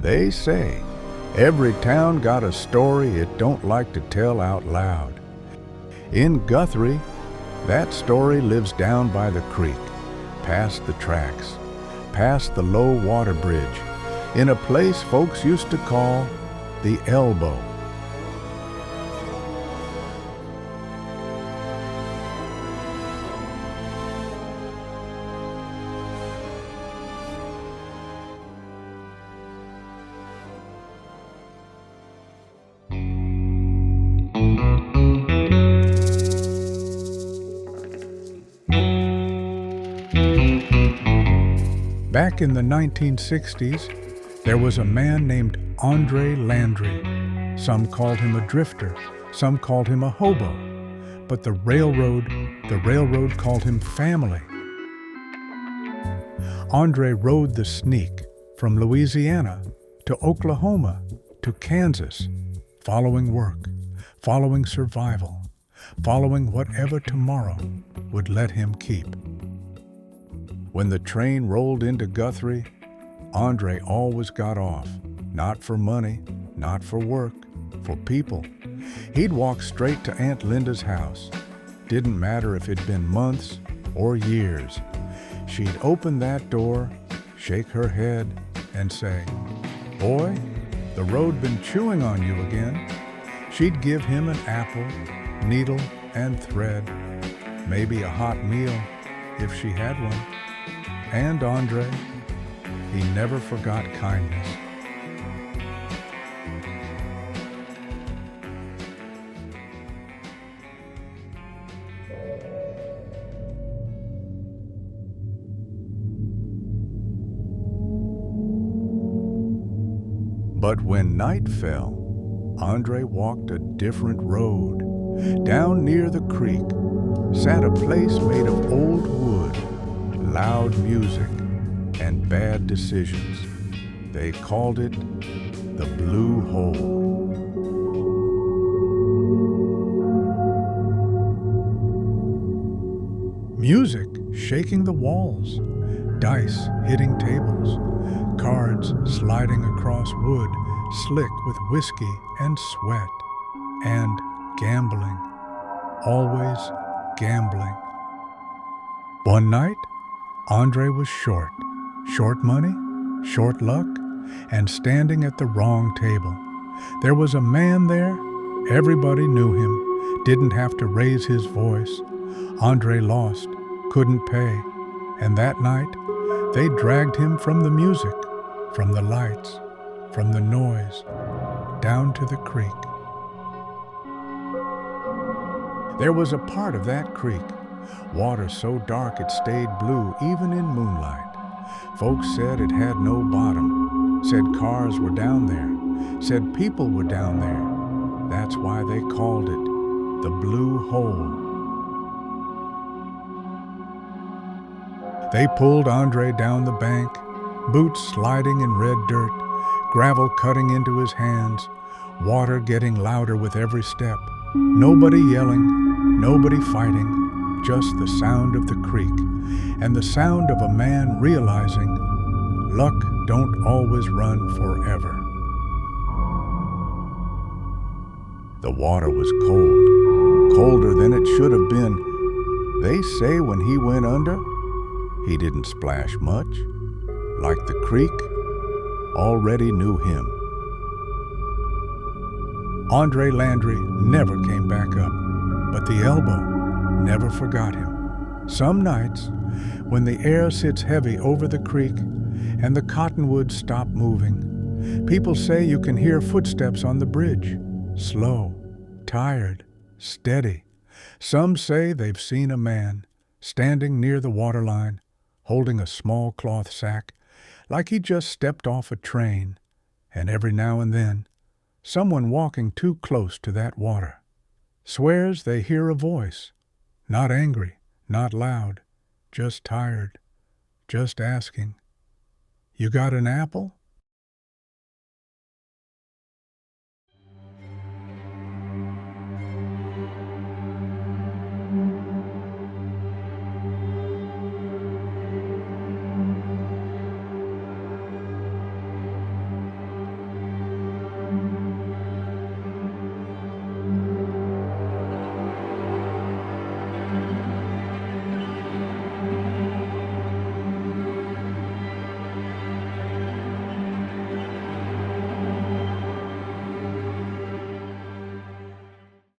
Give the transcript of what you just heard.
They say every town got a story it don't like to tell out loud. In Guthrie, that story lives down by the creek, past the tracks, past the low water bridge, in a place folks used to call the Elbow. Back in the 1960s, there was a man named Andre Landry. Some called him a drifter, some called him a hobo, but the railroad called him family. Andre rode the Sneak from Louisiana to Oklahoma to Kansas, following work, following survival, following whatever tomorrow would let him keep. When the train rolled into Guthrie, Andre always got off, not for money, not for work, for people. He'd walk straight to Aunt Linda's house. Didn't matter if it'd been months or years. She'd open that door, shake her head, and say, "Boy, the road been chewing on you again." She'd give him an apple, needle, and thread, maybe a hot meal, if she had one. And Andre, he never forgot kindness. But when night fell, Andre walked a different road. Down near the creek sat a place made of old wood, loud music, and bad decisions. They called it the Blue Hole. Music shaking the walls, dice hitting tables, cards sliding across wood slick with whiskey and sweat, and gambling, always gambling. One night, Andre was short money, short luck, and standing at the wrong table. There was a man there, everybody knew him, didn't have to raise his voice. Andre lost, couldn't pay, and that night they dragged him from the music, from the lights, from the noise, down to the creek. There was a part of that creek, water so dark it stayed blue even in moonlight. Folks said it had no bottom, said cars were down there, said people were down there. That's why they called it the Blue Hole. They pulled Andre down the bank, boots sliding in red dirt, gravel cutting into his hands, water getting louder with every step. Nobody yelling, nobody fighting, just the sound of the creek and the sound of a man realizing luck don't always run forever. The water was cold, colder than it should have been. They say when he went under, he didn't splash much, like the creek already knew him. Andre Landry never came back up, but the Elbow never forgot him. Some nights, when the air sits heavy over the creek and the cottonwoods stop moving, people say you can hear footsteps on the bridge, slow, tired, steady. Some say they've seen a man standing near the waterline, holding a small cloth sack, like he just stepped off a train, and every now and then, someone walking too close to that water. Swears they hear a voice, not angry, not loud, just tired, just asking, "You got an apple?"